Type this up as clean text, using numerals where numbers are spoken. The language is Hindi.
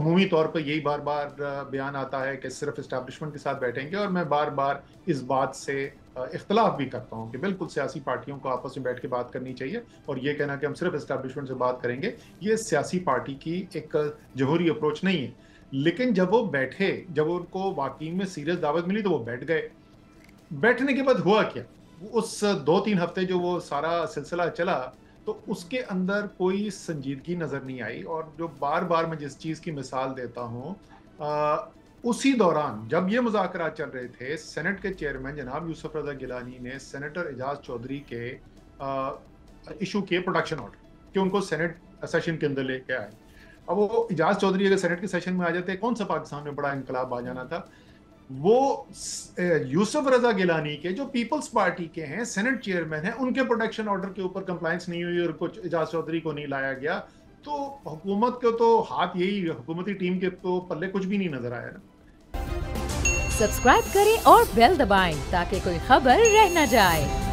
अमूमी तौर पर यही बार बार बयान आता है कि सिर्फ इस्टेब्लिशमेंट के साथ बैठेंगे, और मैं बार बार इस बात से इख्तलाफ भी करता हूँ कि बिल्कुल सियासी पार्टियों को आपस में बैठ के बात करनी चाहिए, और ये कहना कि हम सिर्फ इस्टेब्लिशमेंट से बात करेंगे, ये सियासी पार्टी की एक जमहूरी अप्रोच नहीं है। लेकिन जब वो बैठे, जब उनको वाकई में सीरियस दावत मिली तो वो बैठ गए। बैठने के बाद हुआ क्या? उस 2-3 हफ्ते जो वो सारा सिलसिला चला, तो उसके अंदर कोई संजीदगी नज़र नहीं आई, और जो बार-बार मैं जिस चीज़ की मिसाल देता हूँ, उसी दौरान जब ये मुज़ाकरात चल रहे थे, सेनेट के चेयरमैन जनाब यूसुफ रज़ा गिलानी ने सेनेटर एजाज़ चौधरी के इश्यू किए प्रोटेक्शन ऑर्डर कि उनको सेनेट सेशन के अंदर लेके आए। अब वो एजाज़ चौधरी अगर सेनेट के सेशन में आ जाते, कौन सा पाकिस्तान में बड़ा इनकलाब आ जाना था। वो यूसुफ रजा गिलानी के, जो पीपल्स पार्टी के हैं, सेनेट चेयरमैन हैं, उनके प्रोटेक्शन ऑर्डर के ऊपर कंप्लायंस नहीं हुई और कुछ एजाज चौधरी को नहीं लाया गया। तो हुकूमत को तो हाथ, यही हुकूमती टीम के तो पल्ले कुछ भी नहीं नजर आया ना। सब्सक्राइब करें और बेल दबाएं ताकि कोई खबर रह न जाए।